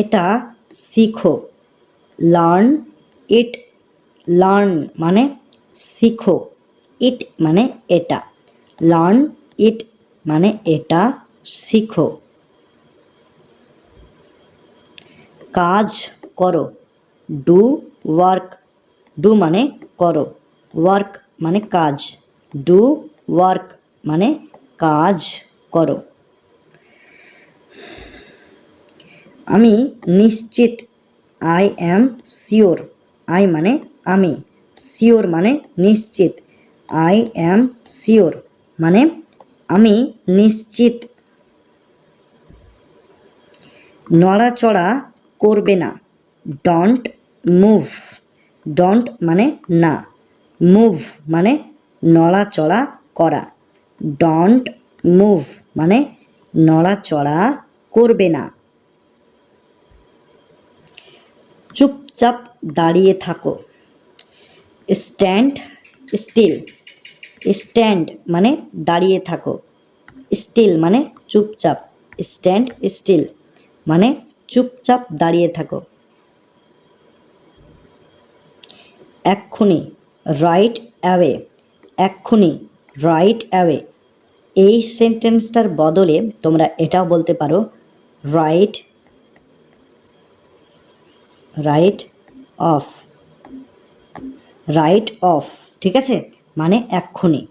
এটা শিখো। Learn it. Learn মানে শিখো, ইট মানে এটা। লার্ন ইট মানে এটা শিখো। কাজ করো। Do work. ডু মানে করো, ওয়ার্ক মানে কাজ। ডু ওয়ার্ক মানে কাজ করো। আমি নিশ্চিত। I am sure. আই মানে আমি, শিওর মানে নিশ্চিত। আই অ্যাম শিওর মানে আমি নিশ্চিত। নড়াচড়া করবে না। Don't move. ডন্ট মানে না, মুভ মানে নড়াচড়া করা। ডন্ট মুভ মানে নড়াচড়া করবে না। চুপচাপ দাঁড়িয়ে থাকো। Stand still. স্ট্যান্ড মানে দাঁড়িয়ে থাকো, স্টিল মানে চুপচাপ। স্ট্যান্ড স্টিল মানে চুপচাপ দাঁড়িয়ে থাকো। এক্ষুনি। Right away. এক্ষুনি, রাইট অ্যাওয়ে। এই সেন্টেন্সটার বদলে তোমরা এটাও বলতে পারো right right of. Right of, ঠিক আছে, মানে এক্ষুনি।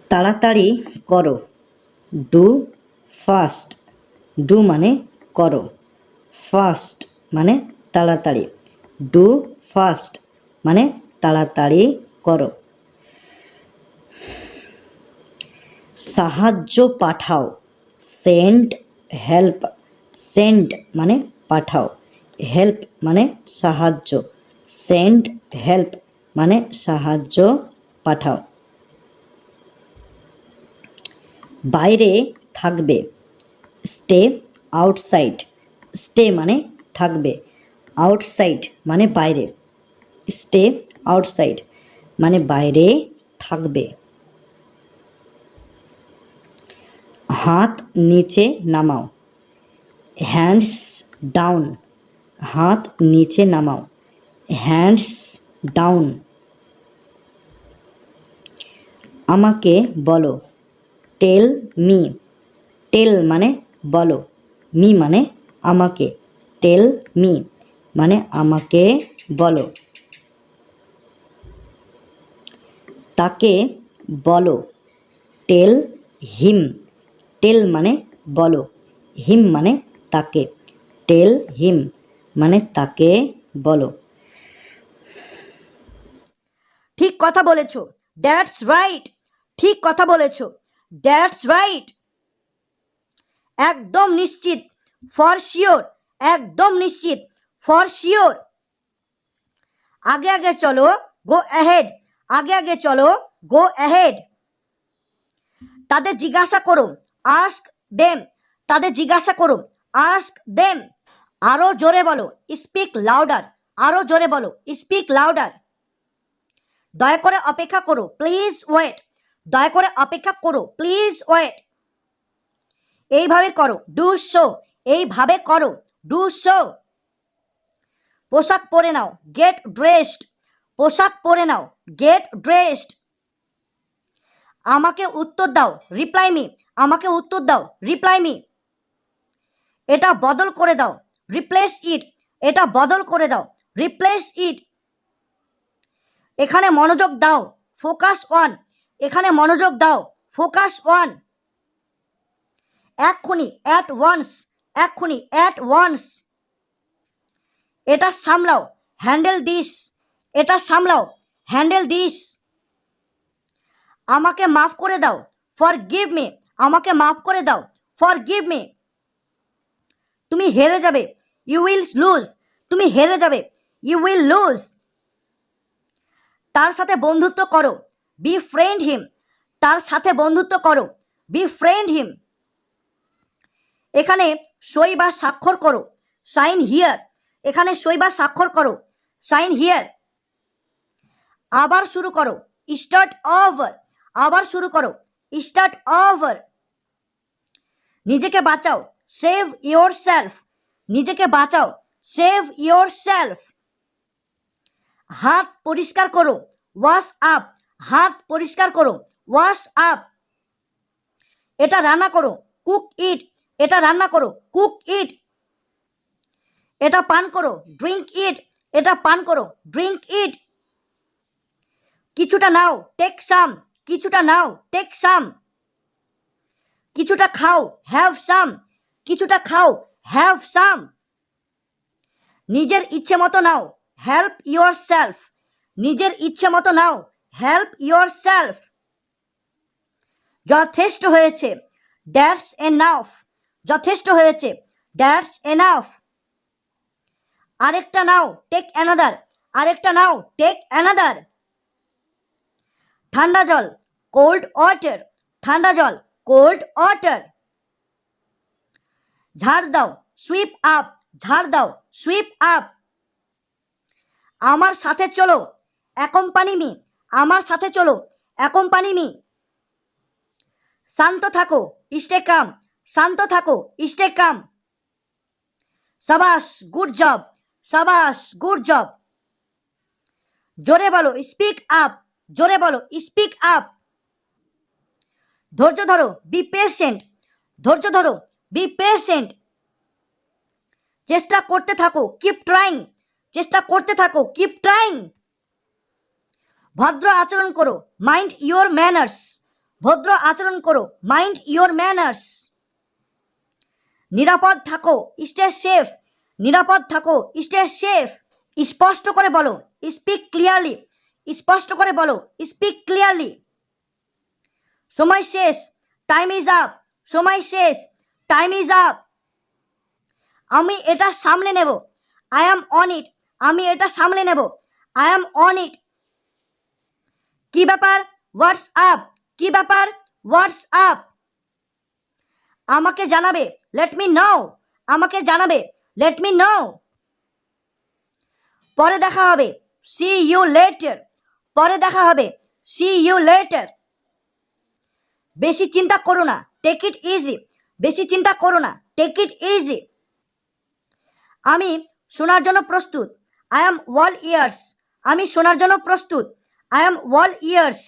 তাড়াতাড়ি করো। Do fast. ডু মানে করো, ফাস্ট মানে তাড়াতাড়ি। ডু ফাস্ট মানে তাড়াতাড়ি করো। সাহায্য পাঠাও। Send help. সেন্ড মানে পাঠাও, হেল্প মানে সাহায্য। সেন্ড হেল্প মানে সাহায্য পাঠাও। বাইরে থাকবে। Stay outside. স্টে মানে থাকবে, আউটসাইড মানে বাইরে। স্টে আউটসাইড মানে বাইরে থাকবে। হাত নিচে নামাও। Hands down. হাত নিচে নামাও, হ্যান্ডস ডাউন। আমাকে বলো। Tell me. টেল মানে বলো, মি মানে আমাকে। টেল মি মানে আমাকে বলো। তাকে বলো। টেল হিম। টেল মানে বলো, হিম মানে তাকে। টেল হিম মানে তাকে বলো। ঠিক কথা বলেছ। That's right. ঠিক কথা বলেছ। That's right. একদম নিশ্চিত। For sure. একদম নিশ্চিত। For sure. আগে আগে চলো। Go ahead. আগে আগে চলো। Go ahead. তাদের জিজ্ঞাসা করো। Ask them. তাদের জিজ্ঞাসা করো। Ask them. আরো জোরে বলো। Speak louder. আরো জোরে বলো। Speak louder. দয়া করে অপেক্ষা করো। Please wait. দয়া করে অপেক্ষা করো। Please wait. এইভাবে করো। Do so. এইভাবে করো। Do so. পোশাক পরে নাও। Get dressed. পোশাক পরে নাও। Get dressed. আমাকে উত্তর দাও। Reply me. আমাকে উত্তর দাও। Reply me. এটা বদল করে দাও। Replace it. এটা বদল করে দাও। Replace it. এখানে মনোযোগ দাও। Focus on. এখানে মনোযোগ দাও। Focus on. এক্ষুনি। At once. এক্ষুনি। At once. এটা সামলাও। Handle this. এটা সামলাও। Handle this. আমাকে মাফ করে দাও। Forgive me. আমাকে মাফ করে দাও। Forgive me. তুমি হেরে যাবে। You will lose. তুমি হেরে যাবে। You will loose. তার সাথে বন্ধুত্ব করো। Be friend him. তার সাথে বন্ধুত্ব করো। Be friend him. এখানে সই বা স্বাক্ষর করো। Sign here. এখানে সই বা স্বাক্ষর করো। Sign here. আবার শুরু করো। Start over. আবার শুরু করো। Start over. নিজেকে বাঁচাও। সেভ ইয়োর সেলফ, নিজেকে বাঁচাও, সেভ ইয়োর সেলফ। হাত পরিষ্কার করো, ওয়াশ আপ, হাত পরিষ্কার করো, ওয়াশ আপ। এটা রান্না করো, কুক ইট, এটা রান্না করো, কুক ইট। এটা পান করো, ড্রিঙ্ক ইট, এটা পান করো, ড্রিঙ্ক ইট। কিছুটা নাও, টেক সাম, কিছুটা নাও, টেক সাম। কিছুটা খাও, হ্যাভ সাম, কিছুটা খাও, হ্যাভ সাম। নিজের ইচ্ছে মতো নাও, হেল্প ইয়োর সেলফ, নিজের ইচ্ছে মতো নাও, হেল্প ইয়োর সেলফ। যথেষ্ট হয়েছে, দ্যাটস এনাফ, যথেষ্ট হয়েছে, দ্যাটস এনাফ। আরেকটা নাও, টেক অ্যানাদার, আরেকটা নাও, টেক অ্যানাদার। ঠান্ডা জল, কোল্ড ওয়াটার, ঠান্ডা জল, কোল্ড ওয়াটার। ঝাড় দাও, সুইপ আপ, ঝাড় দাও, সুইপ আপ। আমার সাথে চলো, অ্যাকম্পানি মি, আমার সাথে চলো, অ্যাকম্পানি মি। শান্ত থাকো, স্টে কাম, শান্ত থাকো, স্টে কাম। সাবাস, গুড জব, সাবাস, গুড জব। জোরে বলো, স্পিক আপ, জোরে বলো, স্পিক আপ। ধৈর্য ধরো, বি পেশেন্ট, ধৈর্য ধরো, বি পেশেন্ট। চেষ্টা করতে থাকো, কিপ ট্রাইং, চেষ্টা করতে থাকো, কিপ ট্রাইং। ভদ্র আচরণ করো, মাইন্ড ইয়োর ম্যানার্স, ভদ্র আচরণ করো, মাইন্ড ইয়োর ম্যানার্স। নিরাপদ থাকো, স্টে সেফ, নিরাপদ থাকো, স্টে সেফ। স্পষ্ট করে বলো, স্পিক ক্লিয়ারলি, স্পষ্ট করে বলো, স্পিক ক্লিয়ারলি। সময় শেষ, টাইম ইজ আপ, সময় শেষ, টাইম ইজ আপ। আমি এটা সামলে নেব, আই অ্যাম অন ইট, আমি এটা সামলে নেব, আই অ্যাম অন ইট। কি ব্যাপার, হোয়াটস আপ, কি ব্যাপার, হোয়াটস আপ। আমাকে জানাবে, লেট মি নো, আমাকে জানাবে, লেট মি নো। পরে দেখা হবে, সি ইউ লেটার, পরে দেখা হবে, সি ইউ লেটার। বেশি চিন্তা করো না, টেক ইট ইজি, বেশি চিন্তা করো না, টেক ইট ইজি। আমি শোনার জন্য প্রস্তুত, আই অ্যাম অল ইয়ার্স, আমি শোনার জন্য প্রস্তুত, আই অ্যাম অল ইয়ার্স।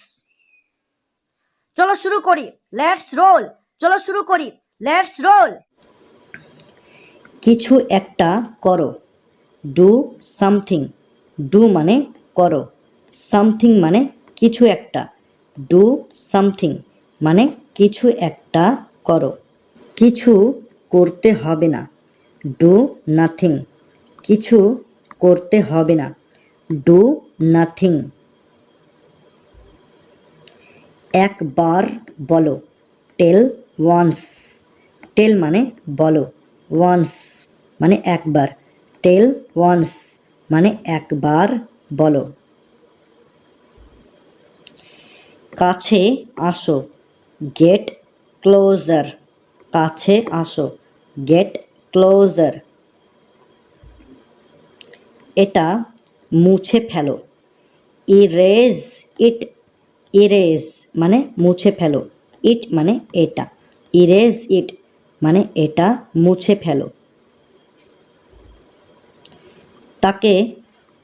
চলো শুরু করি, লেটস রোল, চলো শুরু করি, লেটস রোল। কিছু একটা করো, ডু সামথিং, ডু মানে করো, সামথিং মানে কিছু একটা, ডু সামথিং মানে কিছু একটা করো। কিছু করতে হবে না, ডু নাথিং, কিছু করতে হবে না, ডু নাথিং। একবার বলো, টেল ওয়ান্স, টেল মানে বলো, ওয়ান্স মানে একবার, টেল ওয়ান্স মানে একবার বলো। কাছে আসো, গেট ক্লোজার, কাছে আসো, গেট ক্লোজার। এটা মুছে ফেলো, ইরেজ ইট, ইরেজ মানে মুছে ফেলো, ইট মানে এটা, ইরেজ ইট মানে এটা মুছে ফেলো। তাকে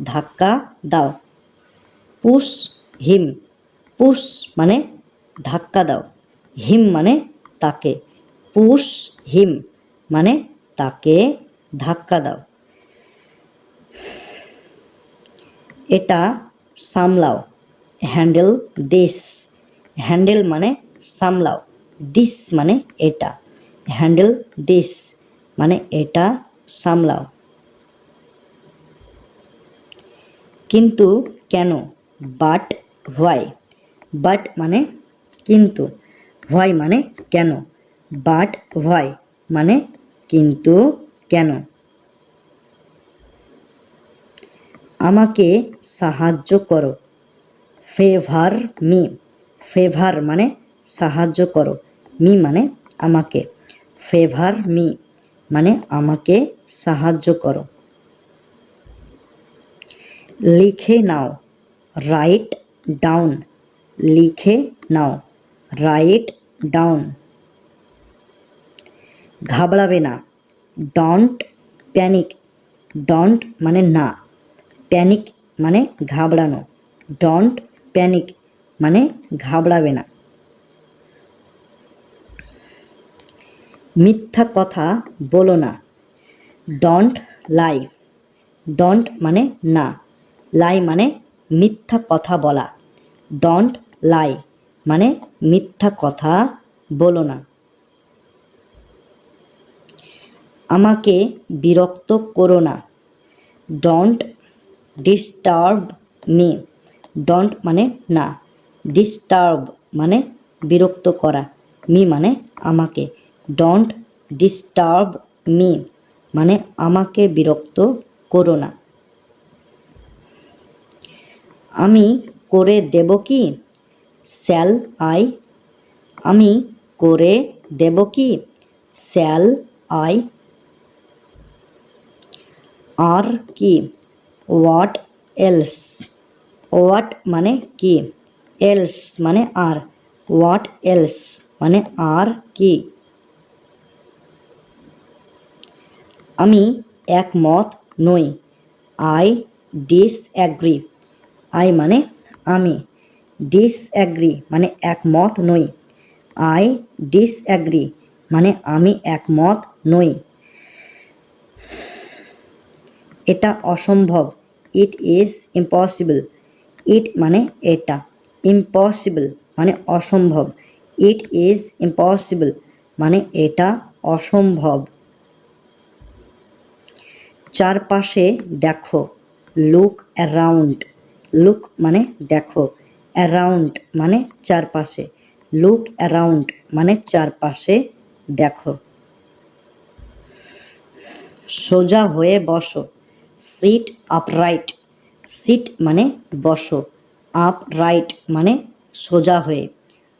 ধাক্কা দাও, পুশ হিম, পুশ মানে ধাক্কা দাও, হিম মানে তাকে, পুশ হিম মানে তাকে ধাক্কা দাও। এটা সামলাও, হ্যান্ডেল দিস, হ্যান্ডেল মানে সামলাও, দিস মানে এটা, হ্যান্ডেল দিস মানে এটা সামলাও। কিন্তু কেন, বাট হোয়াই, বাট মানে কিন্তু, হোয়াই মানে কেন, বাট হোয়াই মানে কিন্তু কেন। আমাকে সাহায্য করো, ফেভার মি, ফেভার মানে সাহায্য করো, মি মানে আমাকে, ফেভার মি মানে আমাকে সাহায্য করো। লিখে নাও, রাইট ডাউন, লিখে নাও, রাইট ডাউন। ঘাবড়াবে না। Don't panic. ডোন্ট মানে না, প্যানিক মানে ঘাবড়ানো। ডোন্ট প্যানিক মানে ঘাবড়াবে না। মিথ্যা কথা বলো না। Don't lie. ডোন্ট মানে না, লাই মানে মিথ্যা কথা বলা। ডোন্ট লাই মানে মিথ্যা কথা বলো না। আমাকে বিরক্ত করো না। Don't disturb me. ডোন্ট মানে না, ডিস্টার্ব মানে বিরক্ত করা, মি মানে আমাকে। ডোন্ট ডিস্টার্ব মি মানে আমাকে বিরক্ত করো না। আমি করে দেব কি? Shall I. আমি করে দেব কি? Shall I. আর কি? What else. হোয়াট মানে কি, এলস মানে আর। হোয়াট এলস মানে আর কি। আমি একমত নই। I disagree. আই মানে আমি, ডিসঅ্যাগ্রি মানে একমত নই। আই ডিসঅ্যাগ্রি মানে আমি একমত নই। এটা অসম্ভব। It is impossible. ইট মানে এটা, ইম্পসিবল মানে অসম্ভব। ইট ইজ ইম্পসিবল মানে এটা অসম্ভব। চারপাশে দেখো। Look around. লুক মানে দেখো, অ্যারাউন্ড মানে চারপাশে। লুক অ্যারাউন্ড মানে চারপাশে দেখো। সোজা হয়ে বসো। Seat upright. সিট মানে বসো, আপরাইট মানে সোজা হয়ে।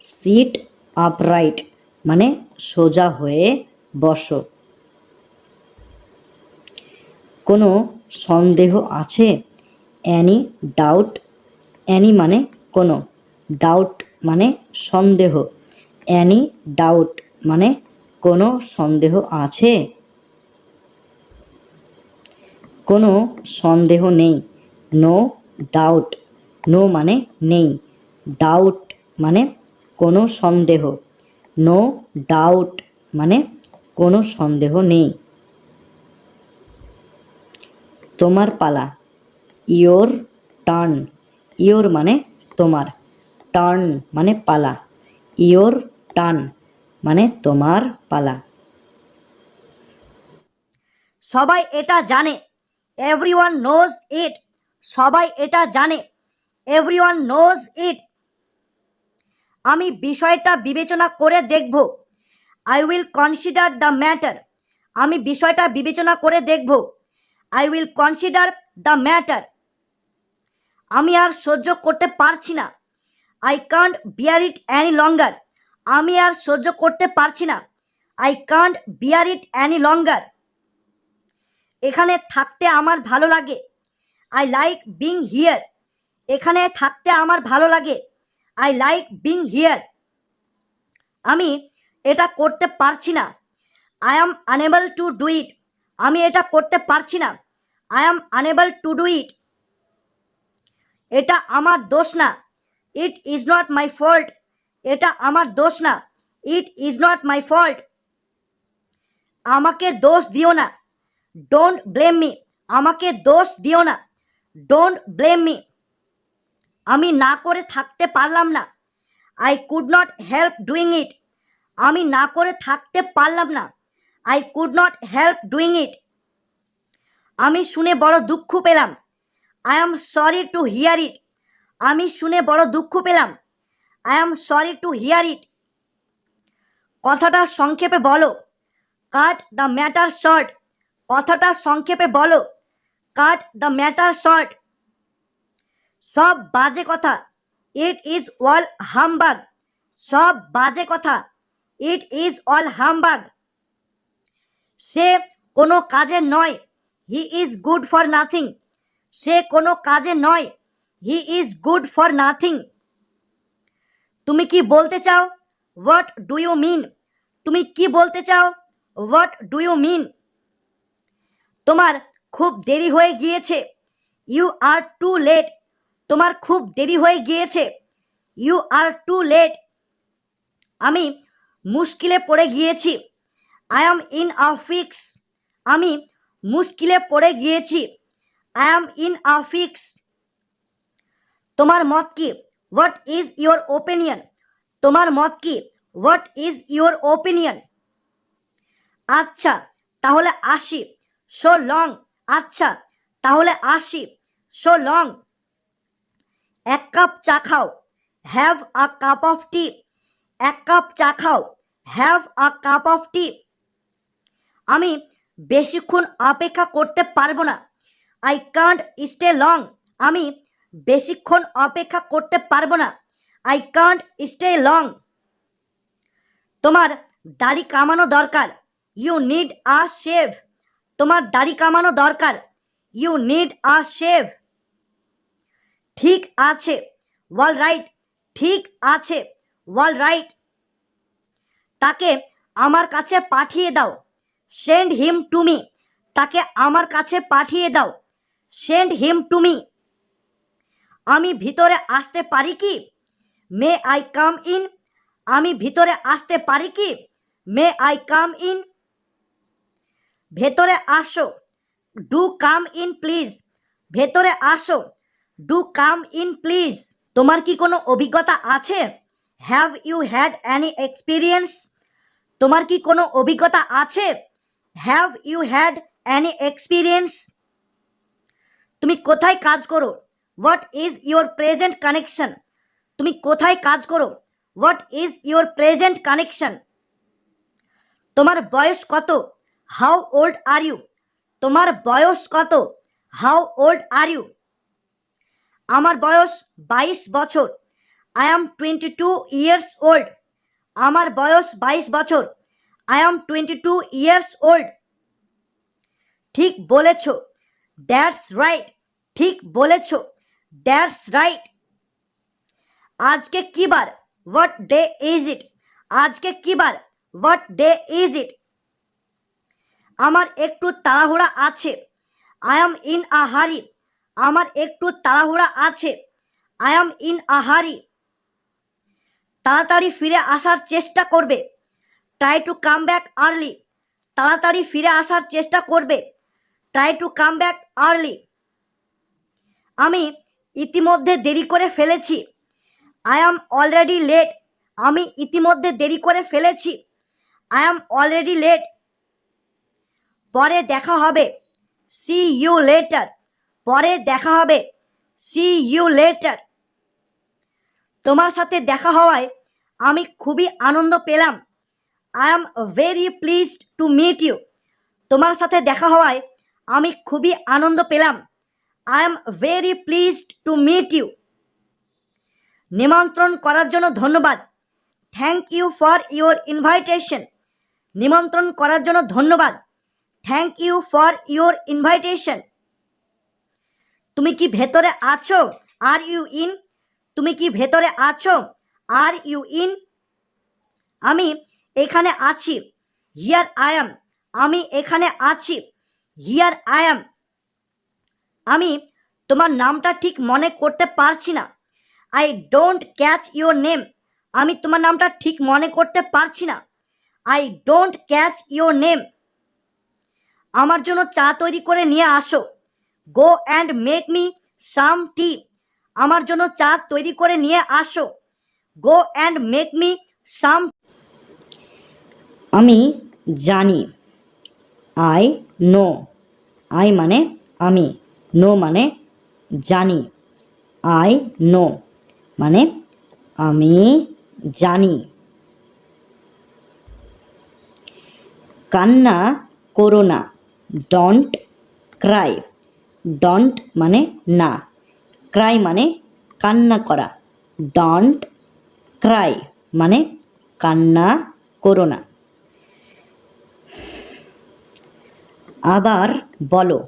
সিট আপরাইট মানে সোজা হয়ে বসো। কোনো সন্দেহ আছে? Annie doubt. অ্যানি মানে কোনো, ডাউট মানে সন্দেহ। অ্যানি ডাউট মানে কোনো সন্দেহ আছে? কোনো সন্দেহ নেই। No doubt. নো মানে নেই, ডাউট মানে কোনো সন্দেহ। নো ডাউট মানে কোনো সন্দেহ নেই। তোমার পালা। Your turn. ইয়োর মানে তোমার, টার্ন মানে পালা। ইয়োর টার্ন মানে তোমার পালা। সবাই এটা জানে। Everyone knows it. সবাই এটা জানে। Everyone knows it. আমি বিষয়টা বিবেচনা করে দেখব। I will consider the matter. আমি বিষয়টা বিবেচনা করে দেখব। I will consider the matter. আমি আর সহ্য করতে পারছি না। I can't bear it any longer. আমি আর সহ্য করতে পারছি না। I can't bear it any longer. এখানে থাকতে আমার ভালো লাগে। I like being here. এখানে থাকতে আমার ভালো লাগে। I like being here. আমি এটা করতে পারছি না। I am unable to do it. আমি এটা করতে পারছি না। I am unable to do it. এটা আমার দোষ না। It is not my fault. এটা আমার দোষ না। It is not my fault. আমাকে দোষ দিও না। Don't blame me. আমাকে দোষ দিও না। Don't blame me. আমি না করে থাকতে পারলাম না। I could not help doing it. আমি না করে থাকতে পারলাম না। I could not help doing it. আমি শুনে বড় দুঃখ পেলাম। I am sorry to hear it. আমি শুনে বড় দুঃখ পেলাম। I am sorry to hear it. কথাটা সংক্ষেপে বলো। Cut the matter short. কথাটা সংক্ষেপে বলো। Cut the matter short. সব বাজে কথা। It is all humbug. সব বাজে কথা। It is all হামবাগ। সে কোনো কাজের নয়। He is good for nothing. সে কোনো কাজে নয়। He is good for nothing. তুমি কি বলতে চাও? What do you mean? তুমি কি বলতে চাও? What do you mean? তোমার খুব দেরি হয়ে গিয়েছে। You are too late. তোমার খুব দেরি হয়ে গিয়েছে। You are too late. আমি মুশকিলে পড়ে গিয়েছি। I am in a fix. আমি মুশকিলে পড়ে গিয়েছি। I am in a fix. তোমার মত কি? What is your opinion? তোমার মত কি? What is your opinion? আচ্ছা তাহলে আসি। So long. আচ্ছা তাহলে আসি। So long. এক কাপ চা খাও। Have a cup of tea. এক কাপ চা খাও। Have a cup of tea. আমি বেশিক্ষণ অপেক্ষা করতে পারবো না। I can't stay long. আমি বেশিক্ষণ অপেক্ষা করতে পারবো না। I can't stay long. তোমার দাড়ি কামানো দরকার। You need a shave. তোমার দাড়ি কামানো দরকার। You need a shave. ঠিক আছে। All right. ঠিক আছে। All right. তাকে আমার কাছে পাঠিয়ে দাও। Send him to me. তাকে আমার কাছে পাঠিয়ে দাও। Send him to me. আমি ভিতরে আসতে পারি কি? May I come in. আমি ভিতরে আসতে পারি কি? May I come in. ভেতরে আসো। Do come in please. ভেতরে আসো। Do come in please. তোমার কি কোনো অভিজ্ঞতা আছে? Have you had any experience? তোমার কি কোনো অভিজ্ঞতা আছে? Have you had any experience? তুমি কোথায় কাজ করো? What is your present connection? তুমি কোথায় কাজ করো? What is your present connection? তোমার বয়স কত? How old are you? তোমার বয়স কত? How old are you? আমার বয়স 22 বছর। I am 22 years old. আমার বয়স 22 বছর। I am 22 years old. ঠিক বলেছ। That's right. ঠিক বলেছ। That's right. আজকে কি বার? What day is it? আজকে কি বার? What day is it? আমার একটু তাড়াহুড়া আছে। আই অ্যাম ইন আ হারি। আমার একটু তাড়াহুড়া আছে। আই অ্যাম ইন আ হারি। তাড়াতাড়ি ফিরে আসার চেষ্টা করবে। Try to come back early. তাড়াতাড়ি ফিরে আসার চেষ্টা করবে। Try to come back early. আমি ইতিমধ্যে দেরি করে ফেলেছি। I am already late. আমি ইতিমধ্যে দেরি করে ফেলেছি। I am already late. পরে দেখা হবে। See you later. পরে দেখা হবে। See you later. তোমার সাথে দেখা হওয়ায় আমি খুবই আনন্দ পেলাম। I am very pleased to meet you. তোমার সাথে দেখা হওয়ায় আমি খুবই আনন্দ পেলাম। I am very pleased to meet you. নিমন্ত্রণ করার জন্য ধন্যবাদ। Thank you for your invitation. নিমন্ত্রণ করার জন্য ধন্যবাদ। Thank you for your invitation. তুমি কি ভেতরে আছো? Are you in? তুমি কি ভেতরে আছো? Are you in? আমি এখানে আছি। Here I am. আমি এখানে আছি। Here I am. আমি তোমার নামটা ঠিক মনে করতে পারছি না। I don't catch your name. আমি তোমার নামটা ঠিক মনে করতে পারছি না। I don't catch your name. আমার জন্য চা তৈরি করে নিয়ে আসো। Go and make me some tea. আমার জন্য চা তৈরি করে নিয়ে আসো। Go and make me some. আমি জানি। I know. আই মানে আমি, নো মানে জানি। আই নো মানে আমি জানি। কান্না করো না। Don't Cry. ডোন্ট মানে না, ক্রাই মানে কান্না করা। ডোন্ট ক্রাই মানে কান্না করো না। আবার বলো।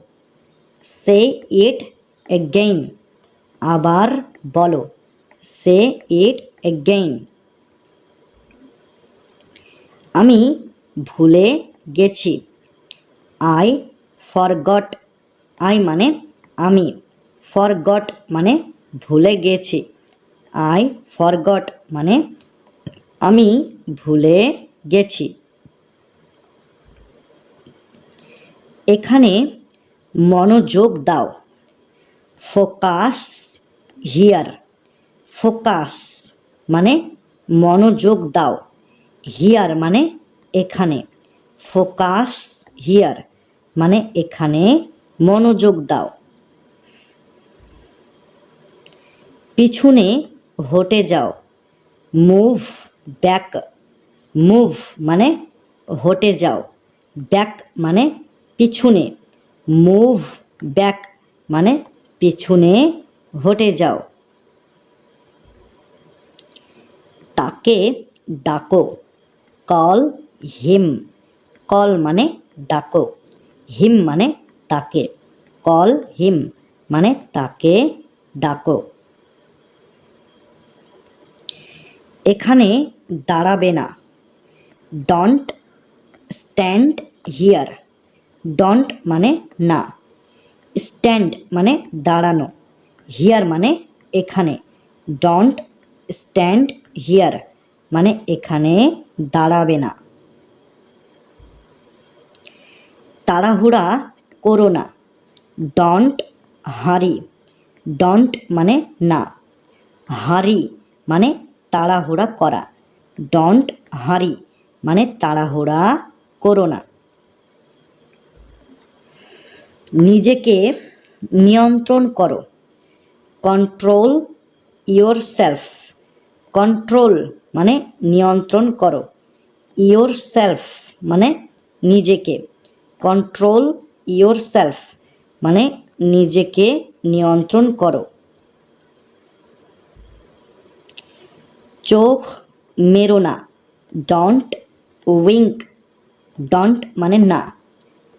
সে ইট এগেইন। আবার বলো। সে ইট এগেইন। আমি ভুলে গেছি। আই ফরগট, আই মানে আমি, ফরগট মানে ভুলে গেছি। আই ফরগট মানে আমি ভুলে গেছি। এখানে মনোযোগ দাও। ফোকাস হিয়ার, ফোকাস মানে মনোযোগ দাও, হিয়ার মানে এখানে, ফোকাস হিয়ার মানে এখানে মনোযোগ দাও। পিছনে হটে যাও। মুভ ব্যাক, মুভ মানে হটে যাও, ব্যাক মানে পিছনে, মুভ ব্যাক মানে পিছনে হটে যাও। তাকে ডাকো। কল হিম, কল মানে ডাকো, হিম মানে তাকে, কল হিম মানে তাকে ডাকো। এখানে দাঁড়াবে না। ডন্ট স্ট্যান্ড হিয়ার, ডন্ট মানে না, স্ট্যান্ড মানে দাঁড়ানো, হিয়ার মানে এখানে, ডন্ট স্ট্যান্ড হিয়ার মানে এখানে দাঁড়াবে না। তাড়াহুড়া করো না। ডন্ট হারি, ডন্ট মানে না, হারি মানে তাড়াহুড়া করা, ডন্ট হারি মানে তাড়াহুড়া করো না। নিজেকে নিয়ন্ত্রণ করো। কন্ট্রোল ইয়োর সেলফ, কন্ট্রোল মানে নিয়ন্ত্রণ করো, ইয়োর সেলফ মানে নিজেকে, কন্ট্রোল ইয়োর সেলফ মানে নিজেকে নিয়ন্ত্রণ করো। চোখ মেরো না। ডন্ট উইঙ্ক, ডন্ট মানে না,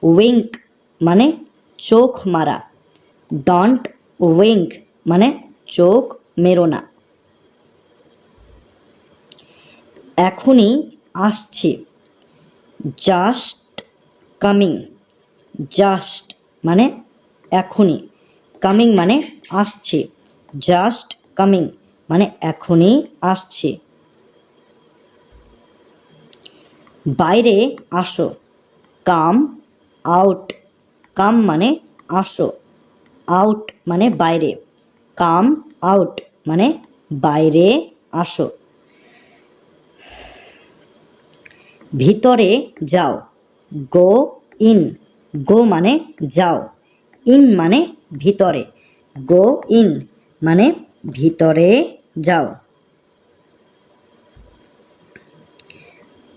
উইঙ্ক মানে চোখ মারা, ডন্ট উইঙ্ক মানে চোখ মেরো না। এখনই আসছি। জাস্ট কামিং, জাস্ট মানে এখনই, কামিং মানে আসছে, জাস্ট কামিং মানে এখনই আসছে। বাইরে আসো। কাম আউট, কাম মানে আসো, আউট মানে বাইরে, কাম আউট মানে বাইরে আসো। ভিতরে যাও। গো ইন, গো মানে যাও, ইন মানে ভিতরে, গো ইন মানে ভিতরে যাও।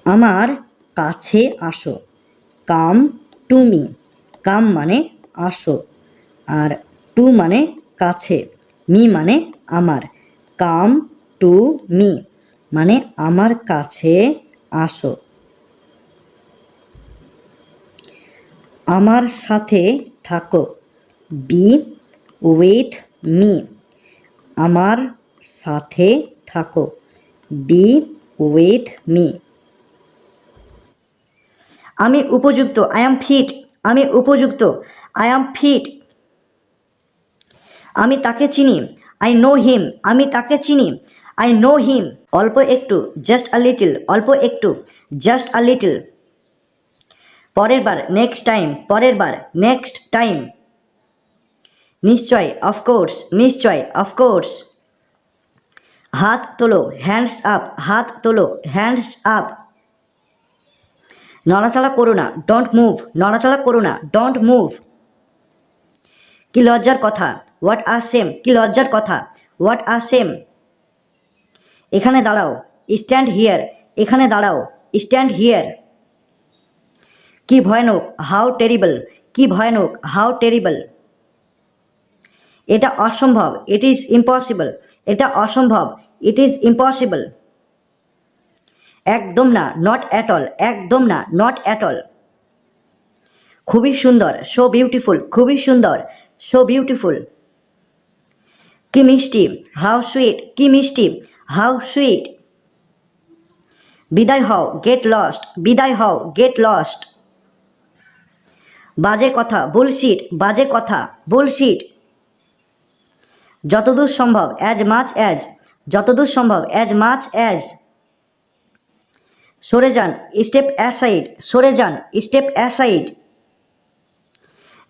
আমার কাছে আসো। কাম টু মি, কাম মানে আসো, আর টু মানে কাছে, মি মানে আমার, কাম টু মি মানে আমার কাছে আসো। আমার সাথে থাকো। বি উইথ মি, আমার সাথে থাকো, বি উইথ মি। আমি উপযুক্ত, আই অ্যাম ফিট, আমি উপযুক্ত, আই অ্যাম ফিট। আমি তাকে চিনি, আই নো হিম, আমি তাকে চিনি, আই নো হিম। অল্প একটু, জাস্ট আ লিটল, অল্প একটু, জাস্ট আ লিটল। পরের বার, নেক্সট টাইম, পরের বার, নেক্সট টাইম। নিশ্চয়, অফকোর্স, নিশ্চয়, অফকোর্স। হাত তোলো, হ্যান্ডস আপ, হাত তোলো, হ্যান্ডস আপ। নড়াচড়া করো না, ডোন্ট মুভ, নড়াচড়া করো না, ডোন্ট মুভ। কি লজ্জার কথা, হোয়াট আর সেম, কি লজ্জার কথা, হোয়াট আর সেম। এখানে দাঁড়াও, স্ট্যান্ড হিয়ার, এখানে দাঁড়াও, স্ট্যান্ড হিয়ার। কি ভয়ানক, হাউ টেরিবল, কি ভয়ানক, হাউ টেরিবল। এটা অসম্ভব, ইট ইজ ইম্পসিবল, এটা অসম্ভব, ইট ইজ ইম্পসিবল। একদম না, নট অ্যাট অল, একদম না, নট অ্যাট অল। খুবই সুন্দর, সো বিউটিফুল, খুবই সুন্দর, সো বিউটিফুল। কি মিষ্টি, হাউ সুইট, কি মিষ্টি, হাউ সুইট। বিদায় হও, গেট লস্ট, বিদায় হও, গেট লস্ট। বাজে কথা, বুলশিট, বাজে কথা, বুলশিট। যতদূর সম্ভব, অ্যাজ মাচ অ্যাজ, যতদূর সম্ভব, অ্যাজ মাচ অ্যাজ। সরে যান, স্টেপ অ্যাসাইড, সরে যান, স্টেপ অ্যাসাইড।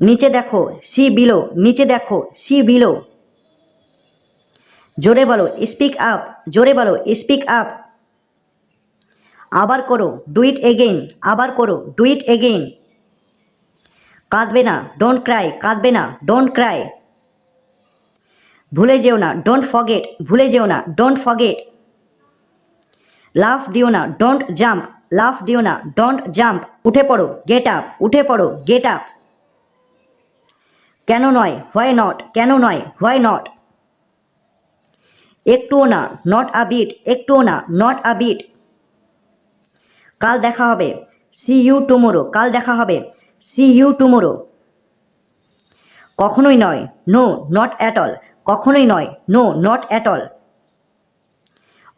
নিচে দেখো, সি বিলো, নিচে দেখো, সি বিলো। জোরে বলো, স্পিক আপ, জোরে বলো, স্পিক আপ। আবার করো, ডু ইট এগেইন, আবার করো, ডু ইট এগেইন। কাঁদবে না, ডোন্ট ক্রাই, কাঁদবে না, ডোন্ট ক্রাই। ভুলে যেও না, ডোন্ট ফরগেট, ভুলে যেও না, ডোন্ট ফরগেট। লাফ দিও না, ডোন্ট জাম্প, লাফ দিও না, ডোন্ট জাম্প। উঠে পড়ো, গেট আপ, উঠে পড়ো, গেট আপ। কেন নয়, হোয়াই নট, কেন নয়, হোয়াই নট। একটুও না, নট আ বিট, একটুও না, নট আ বিট। কাল দেখা হবে, সি ইউ টুমোরো, কাল দেখা হবে, সি ইউ টুমোরো। কখনোই নয়, নো নট অ্যাট অল, কখনোই নয়, নো নট অ্যাট অল।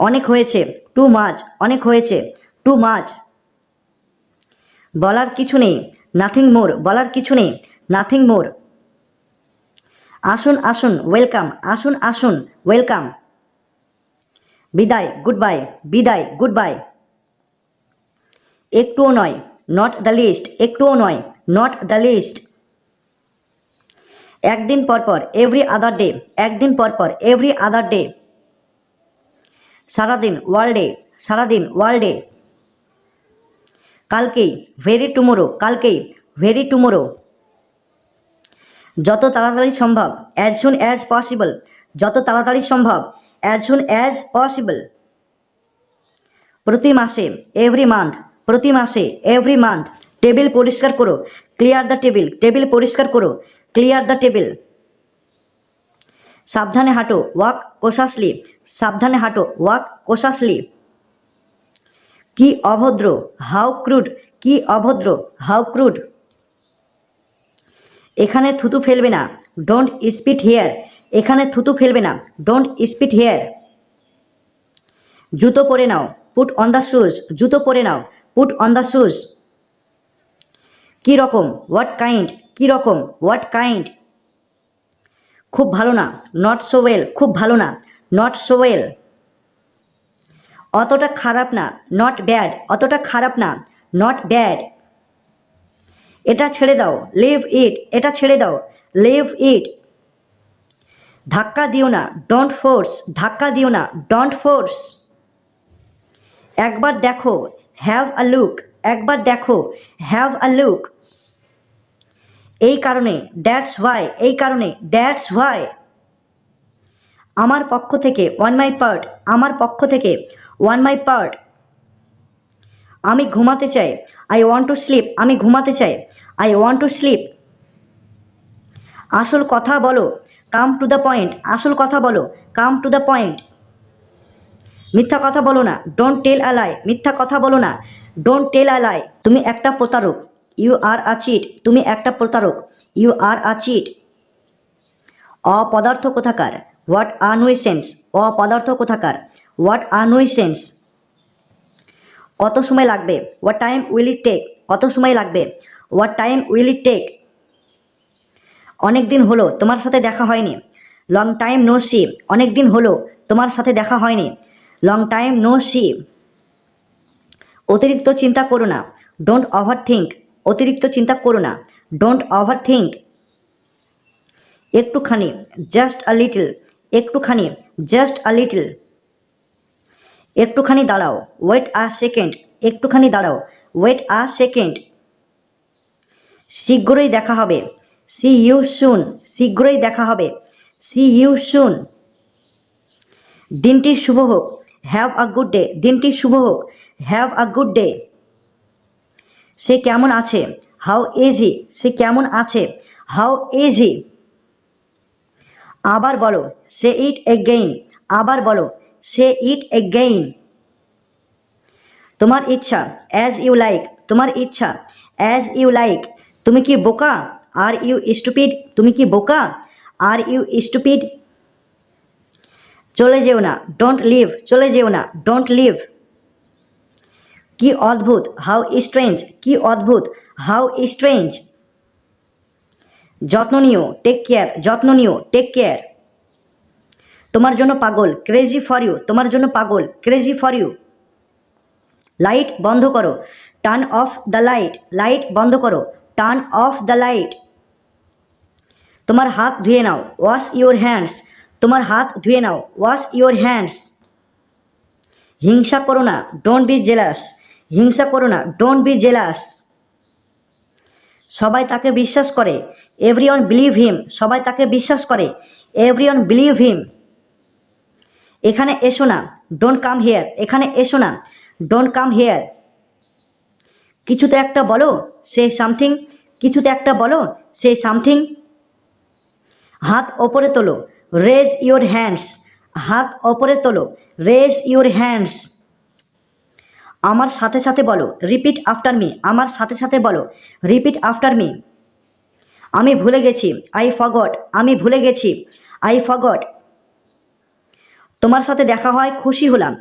অনেক হয়েছে, টু মাচ, অনেক হয়েছে, টু মাচ। বলার কিছু নেই, নাথিং মোর, বলার কিছু নেই, নাথিং মোর। আসুন আসুন, ওয়েলকাম, আসুন আসুন, ওয়েলকাম। বিদায়, গুড বাই, বিদায়, গুড বাই। একটুও নয়, নট দ্য লিস্ট, একটুও নয়, নট দ্য লিস্ট। একদিন পরপর, এভরি আদার ডে, একদিন পরপর, এভরি আদার ডে। সারাদিন, ওয়ার্ল্ডে, সারাদিন, ওয়ার্ল্ডে। কালকেই, ভেরি টুমোরো, কালকেই, ভেরি টুমোরো। যত তাড়াতাড়ি সম্ভব, অ্যাজ সুন অ্যাজ পসিবল, যত তাড়াতাড়ি সম্ভব, অ্যাজ সুন অ্যাজ পসিবল। প্রতি মাসে, এভরি মান্থ, প্রতি মাসে, এভরি মান্থ। টেবিল পরিষ্কার করো, ক্লিয়ার দ্য টেবিল, টেবিল পরিষ্কার করো, ক্লিয়ার দ্য টেবিল। সাবধানে হাঁটো, ওয়াক কোশাসলি, সাবধানে হাঁটো, ওয়াক কোশাসলি। কি অভদ্র, হাউ ক্রুড, কি অভদ্র, হাউ ক্রুড। এখানে থুতু ফেলবে না, ডোন্ট স্পিট হেয়ার, এখানে থুতু ফেলবে না, ডোন্ট স্পিট হেয়ার। জুতো পরে নাও, পুট অন দ্য শুজ, জুতো পরে নাও, পুট অন দ্য শুজ। কী রকম, হোয়াট কাইন্ড, কী রকম, হোয়াট কাইন্ড। খুব ভালো না, নট সো ওয়েল, খুব ভালো না, নট সো ওয়েল। অতটা খারাপ না, নট ব্যাড, অতটা খারাপ না, নট ব্যাড। এটা ছেড়ে দাও, লিভ ইট, এটা ছেড়ে দাও, লিভ ইট। ধাক্কা দিও না, ডোন্ট ফোর্স, ধাক্কা দিও না, ডোন্ট ফোর্স। একবার দেখো, হ্যাভ আ লুক, একবার দেখো, হ্যাভ আ লুক। এই কারণে, দ্যাটস হোয়াই, এই কারণে, দ্যাটস হোয়াই। আমার পক্ষ থেকে, ওয়ান মাই পার্ট, আমার পক্ষ থেকে, ওয়ান মাই পার্ট। আমি ঘুমাতে চাই, আই ওয়ান্ট টু স্লিপ, আমি ঘুমাতে চাই, আই ওয়ান্ট টু স্লিপ। আসল কথা বলো, কাম টু দ্য পয়েন্ট, আসল কথা বলো, কাম টু দ্য পয়েন্ট। মিথ্যা কথা বলো না, ডোন্ট টেল আ লাই, মিথ্যা কথা বলো না, ডোন্ট টেল আ লাই। তুমি একটা প্রতারক, ইউ আর আ চিট, তুমি একটা প্রতারক, ইউ আর আ চিট। অপদার্থ কোথাকার, হোয়াট আ নুইসেন্স, অপদার্থ কোথাকার, হোয়াট আ নুইসেন্স। কত সময় লাগবে, what time will it take, কত সময় লাগবে, what time will it take. অনেক দিন হলো তোমার সাথে দেখা হয়নি, লং টাইম নো সি, অনেক দিন হলো তোমার সাথে দেখা হয়নি, লং টাইম নো সি। অতিরিক্ত চিন্তা করো না, ডোন্ট ওভার থিঙ্ক, অতিরিক্ত চিন্তা করো না, ডোন্ট ওভার থিঙ্ক। একটুখানি, জাস্ট আ লিটল, একটুখানি, জাস্ট আ লিটল। একটুখানি দাঁড়াও, ওয়েট আ সেকেন্ড, একটুখানি দাঁড়াও, ওয়েট আ সেকেন্ড। শীঘ্রই দেখা হবে, সি ইউ সুন, শীঘ্রই দেখা হবে, সি ইউ সুন। দিনটি শুভ হোক, হ্যাভ আ গুড ডে, দিনটি শুভ হোক, হ্যাভ আ গুড ডে। সে কেমন আছে, হাউ ইজ হি, সে কেমন আছে, হাউ ইজ হি। আবার বলো, সে ইট এগেইন, আবার বলো, সে ইট এগেইন। তোমার ইচ্ছা, অ্যাজ ইউ লাইক, তোমার ইচ্ছা, অ্যাজ ইউ লাইক। তুমি কি বোকা, আর ইউ স্টুপিড, তুমি কি বোকা, আর ইউ স্টুপিড। চলে যেও না, ডোন্ট লিভ, চলে যেও না, ডোন্ট লিভ। কি অদ্ভুত, হাউ স্ট্রেঞ্জ, কি অদ্ভুত, হাউ স্ট্রেঞ্জ। যত্ন নিও, টেক কেয়ার, যত্ন নিও, টেক কেয়ার। তোমার জন্য পাগল, ক্রেজি ফর ইউ, তোমার জন্য পাগল, ক্রেজি ফর ইউ। লাইট বন্ধ করো, turn off the light, light বন্ধ করো, টার্ন অফ দ্য লাইট। তোমার হাত ধুয়ে নাও, ওয়াশ ইউর হ্যান্ডস, তোমার হাত ধুয়ে নাও, ওয়াশ ইউর হ্যান্ডস। হিংসা করো না, ডোন্ট বি জেলাস, হিংসা করো না, ডোন্ট বি জেলাস। সবাই তাকে বিশ্বাস করে, এভরিওয়ান বিলিভ হিম, সবাই তাকে বিশ্বাস করে, এভরিওয়ান বিলিভ হিম। এখানে এসো না, ডোন্ট কাম হেয়ার, এখানে এসো না, ডোন্ট কাম হেয়ার। কিছুতে একটা বলো, সে সামথিং, কিছুতে একটা বলো, সে সামথিং। হাত ওপরে তোলো, রেজ ইউর হ্যান্ডস, হাত ওপরে তোলো, রেজ ইউর হ্যান্ডস। আমার সাথে সাথে বলো, রিপিট আফটার মি, আমার সাথে সাথে বলো, রিপিট আফটার মি। আমি ভুলে গেছি, আই ফরগট, আমি ভুলে গেছি, আই ফরগট। তোমার সাথে দেখা হয় খুশি হলাম,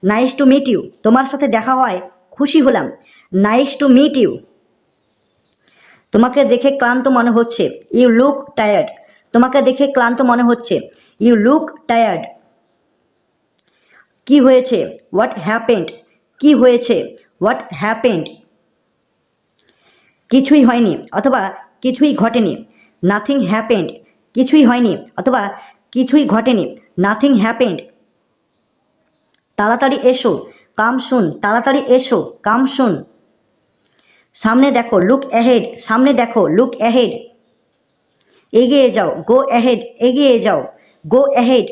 নাইস টু মিট ইউ, তোমার সাথে দেখা হয় খুশি হলাম, নাইস টু মিট ইউ। তোমাকে দেখে ক্লান্ত মনে হচ্ছে, ইউ লুক টায়ার্ড, তোমাকে দেখে ক্লান্ত মনে হচ্ছে, ইউ লুক টায়ার্ড। কি হয়েছে, হোয়াট হ্যাপেন্ড, কি হয়েছে, হোয়াট হ্যাপেন্ড। কিছুই হয়নি অথবা কিছুই ঘটেনি, নাথিং হ্যাপেন্ড, কিছুই হয়নি অথবা কিছুই ঘটেনি, নাথিং হ্যাপেন্ড। তাড়াতাড়ি এসো, কাম শুন, তাড়াতাড়ি এসো, কাম শুন। সামনে দেখো, লুক অ্যাহেড, সামনে দেখো, লুক অ্যাহেড। এগিয়ে যাও, গো অ্যাহেড, এগিয়ে যাও, গো অ্যাহেড।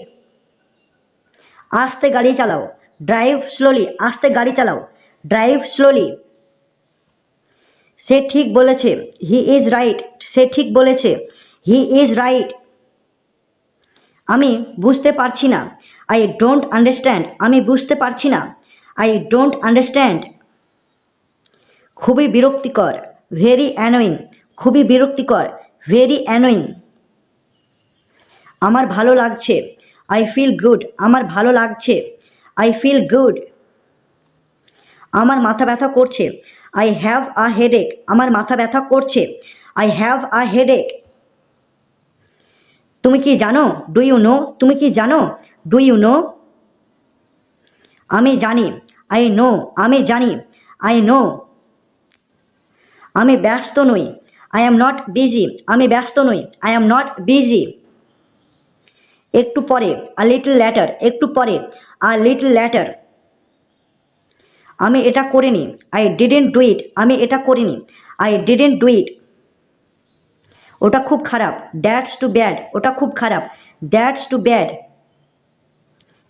আস্তে গাড়ি চালাও, ড্রাইভ স্লোলি, আস্তে গাড়ি চালাও, ড্রাইভ স্লোলি। সে ঠিক বলেছে, হি ইজ রাইট, সে ঠিক বলেছে, হি ইজ রাইট। আমি বুঝতে পারছি না, আই ডোন্ট আন্ডারস্ট্যান্ড, আমি বুঝতে পারছি না, আই ডোন্ট আন্ডারস্ট্যান্ড। খুবই বিরক্তিকর, ভেরি অ্যানোয়িং, খুবই বিরক্তিকর, ভেরি অ্যানোয়িং। আমার ভালো লাগছে, আই ফিল গুড, আমার ভালো লাগছে, আই ফিল গুড। আমার মাথা ব্যথা করছে, আই হ্যাভ আ হেডেক, আমার মাথা ব্যথা করছে, আই হ্যাভ আ হেডেক। তুমি কি জানো, ডু ইউ নো, তুমি কি জানো, ডু ইউ নো। আমি জানি, আই নো, আমি জানি, আই নো। আমি ব্যস্ত নই, আই অ্যাম নট বিজি, আমি ব্যস্ত নই, আই অ্যাম নট বিজি। একটু পরে, আ লিটল ল্যাটার, একটু পরে, আ লিটল ল্যাটার। আমি এটা করিনি, আই ডিডেন্ট ডু ইট, আমি এটা করিনি, আই ডিডেন্ট ডু ইট। ওটা খুব খারাপ, দ্যাটস টু ব্যাড, ওটা খুব খারাপ, দ্যাটস টু ব্যাড।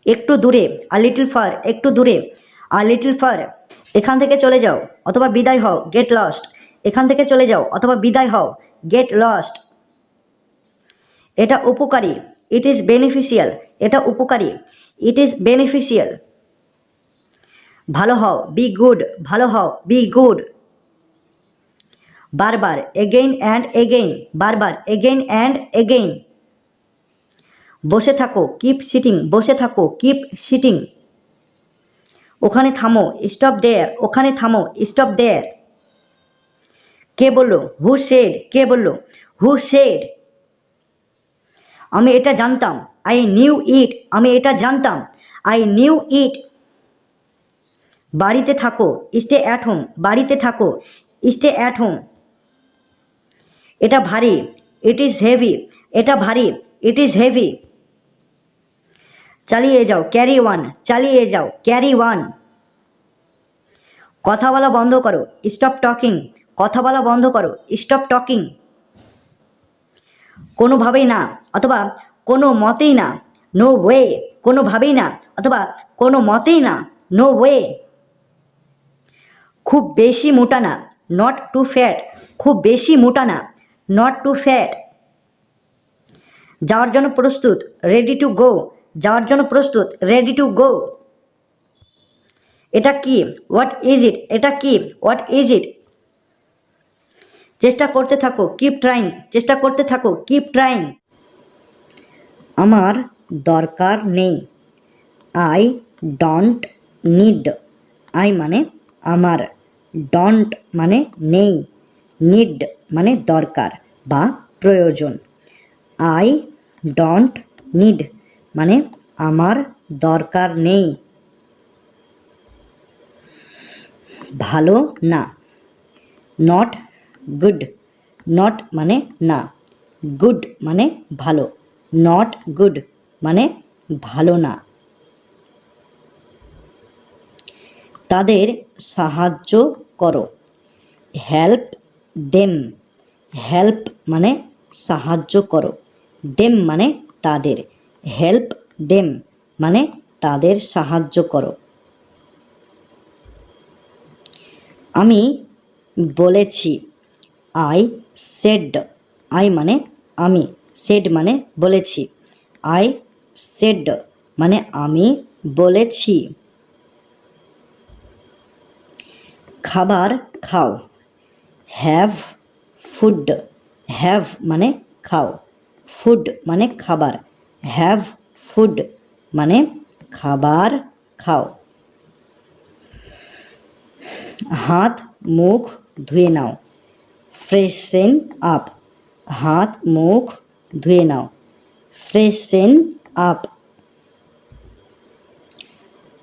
একটু দূরে, আ লিটল ফার, একটু দূরে, আ লিটল ফার। এখান থেকে চলে যাও অথবা বিদায় হও, গেট লস্ট, এখান থেকে চলে যাও অথবা বিদায় হও, গেট লস্ট। এটা উপকারী, ইট ইজ বেনিফিশিয়াল, এটা উপকারী, ইট ইজ বেনিফিশিয়াল। ভালো হও, বি গুড, ভালো হও, বি গুড। বারবার, এগেইন অ্যান্ড এগেইন, বারবার, এগেইন অ্যান্ড এগেইন। বসে থাকো, কিপ সিটিং, বসে থাকো, কিপ সিটিং। ওখানে থামো, স্টপ দেয়ার, ওখানে থামো, স্টপ দেয়ার। কে বললো, হু সেড, কে বললো, হু সেড। আমি এটা জানতাম, আই নিউ ইট, আমি এটা জানতাম, আই নিউ ইট। বাড়িতে থাকো, স্টে অ্যাট হোম, বাড়িতে থাকো, স্টে অ্যাট হোম। এটা ভারী, ইট ইজ হেভি, এটা ভারী, ইট ইজ হেভি। চালিয়ে যাও, ক্যারি ওয়ান, চালিয়ে যাও, ক্যারি ওয়ান। কথা বলা বন্ধ করো, স্টপ টকিং, কথা বলা বন্ধ করো, স্টপ টকিং। কোনোভাবেই না অথবা কোনো মতেই না, নো ওয়ে, কোনোভাবেই না অথবা কোনো মতেই না, নো ওয়ে। খুব বেশি মোটা না, নট টু ফ্যাট, খুব বেশি মোটা না, নট টু ফ্যাট। যাওয়ার জন্য প্রস্তুত, রেডি টু গো, যাওয়ার জন্য প্রস্তুত, রেডি টু গো। এটা কি, হোয়াট ইজ ইট, এটা কি, হোয়াট ইজ ইট। চেষ্টা করতে থাকো, কিপ ট্রাইং, চেষ্টা করতে থাকো, কিপ ট্রাইং। আমার দরকার নেই, আই ডোন্ট নিড, আই মানে আমার, ডোন্ট মানে নেই, নিড মানে দরকার বা প্রয়োজন। আই ডোন্ট নিড মানে আমার দরকার নেই। ভালো না। নট গুড, নট মানে না, গুড মানে ভালো, নট গুড মানে ভালো না। তাদের সাহায্য করো। হেল্প দেম, হেল্প মানে সাহায্য করো, দেম মানে তাদের, হেল্প দেম মানে তাদের সাহায্য করো। আমি বলেছি। আই সেড, আই মানে আমি, সেড মানে বলেছি, আই সেড মানে আমি বলেছি। খাবার খাও। হ্যাভ ফুড, হ্যাভ মানে খাও, ফুড মানে খাবার, হ্যাভ ফুড মানে খাবার খাও। হাত মুখ ধুয়ে নাও। ফ্রেশেন আপ, হাত মুখ ধুয়ে নাও, ফ্রেশেন আপ।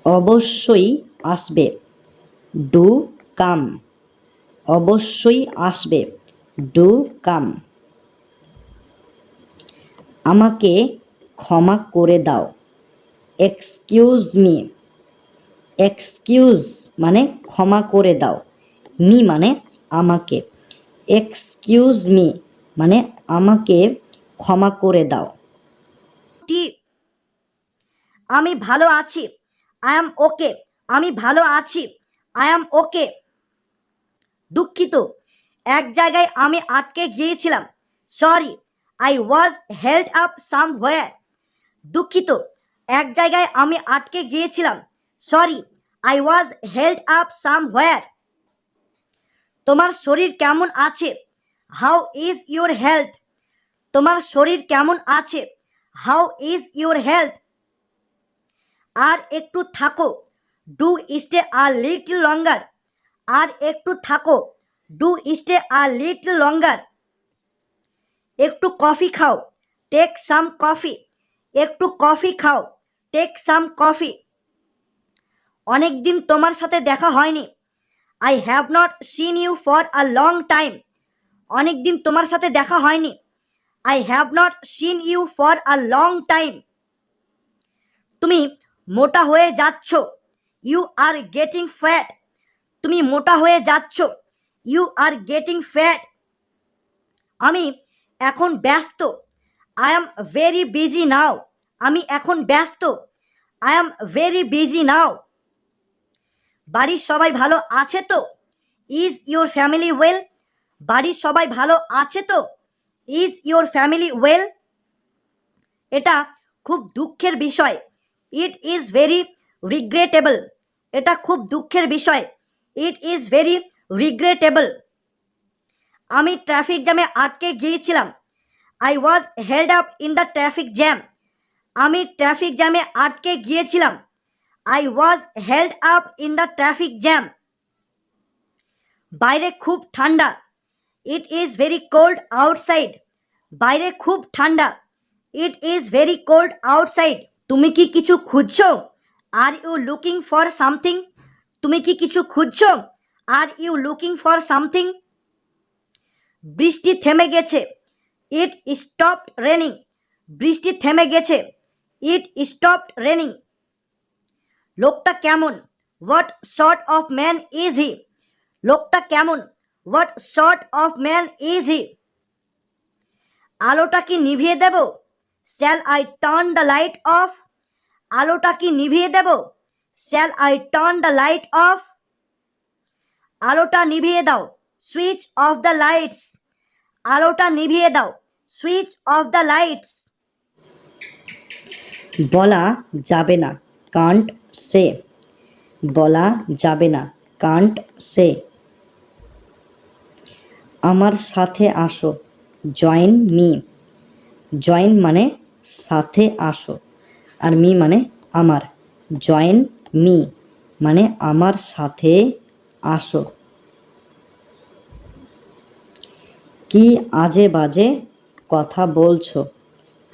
অবশ্যই আসবে। ডু কাম, অবশ্যই আসবে, ডু কাম। আমাকে ক্ষমা করে দাও। এক্সকিউজ মি, এক্সকিউজ মানে ক্ষমা করে দাও, মি মানে আমাকে, এক্সকিউজ মি মানে আমাকে ক্ষমা করে দাও। আমি ভালো আছি। আই অ্যাম ওকে, আমি ভালো আছি, আই অ্যাম ওকে। দুঃখিত, এক জায়গায় আমি আটকে গিয়েছিলাম। Sorry, I was held up somewhere. দুঃখিত, এক জায়গায় আমি আটকে গিয়েছিলাম। Sorry, I was held up somewhere. তোমার শরীর কেমন আছে? How is your health? তোমার শরীর কেমন আছে? How is your health? আর একটু থাকো। Do stay a little longer. আর একটু থাকো। Do stay a little longer. একটু কফি খাও। Take some coffee. একটু কফি খাও। Take some coffee. অনেক দিন তোমার সাথে দেখা হয়নি। I have not seen you for a long time. অনেক দিন তোমার সাথে দেখা হয়নি। I have not seen you for a long time. তুমি মোটা হয়ে যাচ্ছ। You are getting fat. তুমি মোটা হয়ে যাচ্ছ। You are getting fat. আমি এখন ব্যস্ত। I am very busy now. আমি এখন ব্যস্ত। I am very busy now. বাড়ির সবাই ভালো আছে তো? Is your family well? বাড়ির সবাই ভালো আছে তো? Is your family well? এটা খুব দুঃখের বিষয়। It is very regrettable. এটা খুব দুঃখের বিষয়। It is very regrettable. আমি ট্রাফিক জ্যামে আটকে গিয়েছিলাম। I was held up in the traffic jam. আমি ট্রাফিক জ্যামে আটকে গিয়েছিলাম। I was held up in the traffic jam. বাইরে খুব ঠান্ডা। It is very cold outside. বাইরে খুব ঠান্ডা। It is very cold outside. তুমি কি কিছু খুঁজছো? Are you looking for something? তুমি কি কিছু খুঁজছো? Are you looking for something? বৃষ্টি থেমে গেছে। It stopped raining. বৃষ্টি থেমে গেছে। It stopped raining. লোকটা কেমন? What sort of man is he? লোকটা কেমন? What sort of man is he? আলোটা কি নিভিয়ে দেব? Shall I turn the light off? আলোটা কি নিভিয়ে দেব? Shall I turn the light off? আলোটা নিভিয়ে দাও। Switch off the lights. আলোটা নিভিয়ে দাও। Switch off the lights. বলা যাবে না। Can't say. বলা যাবে না। Can't say. আমার সাথে আসো। Join me. জয়েন মানে সাথে আসো, আর মি মানে আমার। জয়েন মি মানে আমার সাথে আসো। কি আজে বাজে কথা বলছো?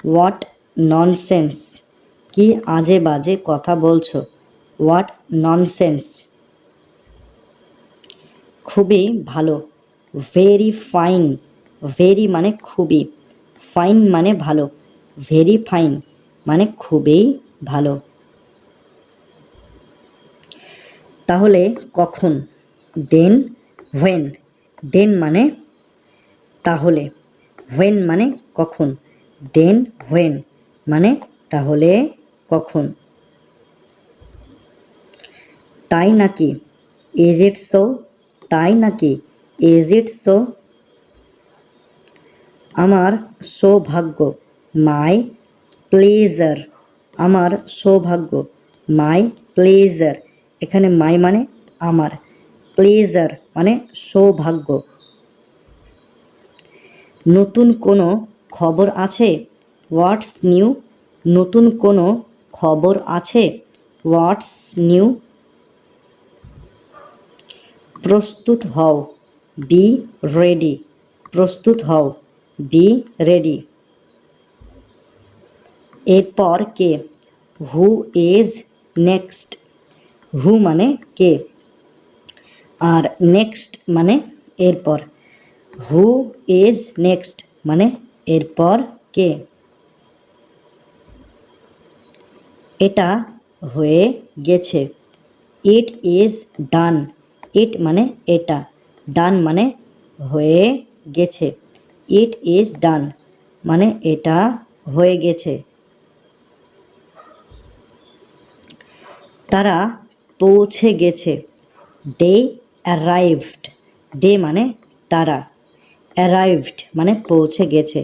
হোয়াট ননসেন্স, কি আজে বাজে কথা বলছো? What nonsense. খুবই ভালো, ভেরি ফাইন, ভেরি মানে খুবই, ফাইন মানে ভালো, ভেরি ফাইন মানে খুবই ভালো। তাহলে কখন? দেন, হোয়েন, দেন মানে তাহলে, হোয়েন মানে কখন, দেন হোয়েন মানে তাহলে কখন। তাই নাকি, ইজ ইট সো, তাই নাকি, ইজ ইট সো। আমার সৌভাগ্য, মাই প্লেজার, আমার সৌভাগ্য, মাই প্লেজার, এখানে মাই মানে আমার, প্লেজার মানে সৌভাগ্য। নতুন কোনো খবর আছে? হোয়াটস নিউ, নতুন কোনো খবর আছে? What's new. প্রস্তুত হও, বি রেডি, প্রস্তুত হও, বি রেডি। এরপর কে? হু ইজ নেক্সট, হু মানে কে, আর নেক্সট মানে এরপর, হু ইজ নেক্সট মানে এরপর কে। এটা হয়ে গেছে, ইট ইজ ডান, ইট মানে এটা, ডান মানে হয়ে গেছে, ইট ইজ ডান মানে এটা হয়ে গেছে। তারা পৌঁছে গেছে, দে অ্যারাইভড, দে মানে তারা, অ্যারাইভড মানে পৌঁছে গেছে,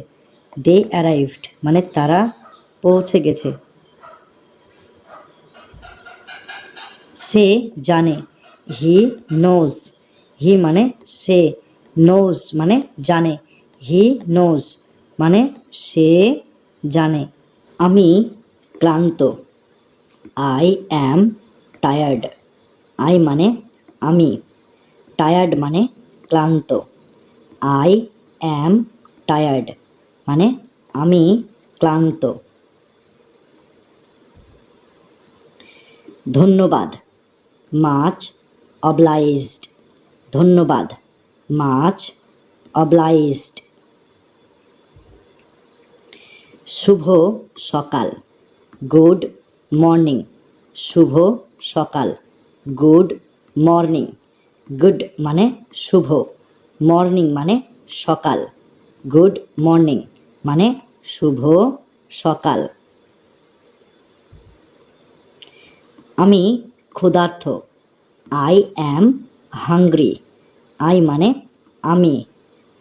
দে অ্যারাইভড মানে তারা পৌঁছে গেছে। সে জানে, হি নোজ, হি মানে সে, নোজ মানে জানে, হি নোজ মানে সে জানে। আমি ক্লান্ত, আই অ্যাম টায়ার্ড, আই মানে আমি, টায়ার্ড মানে ক্লান্ত, আই অ্যাম টায়ার্ড মানে আমি ক্লান্ত। ধন্যবাদ, মাচ অবলাইজড, ধন্যবাদ, মাচ অবলাইজড। শুভ সকাল, গুড মর্নিং, শুভ সকাল, গুড মর্নিং, গুড মানে শুভ, মর্নিং মানে সকাল, গুড মর্নিং মানে শুভ সকাল। আমি ক্ষুধার্ত, আই অ্যাম হাংরি, আই মানে আমি,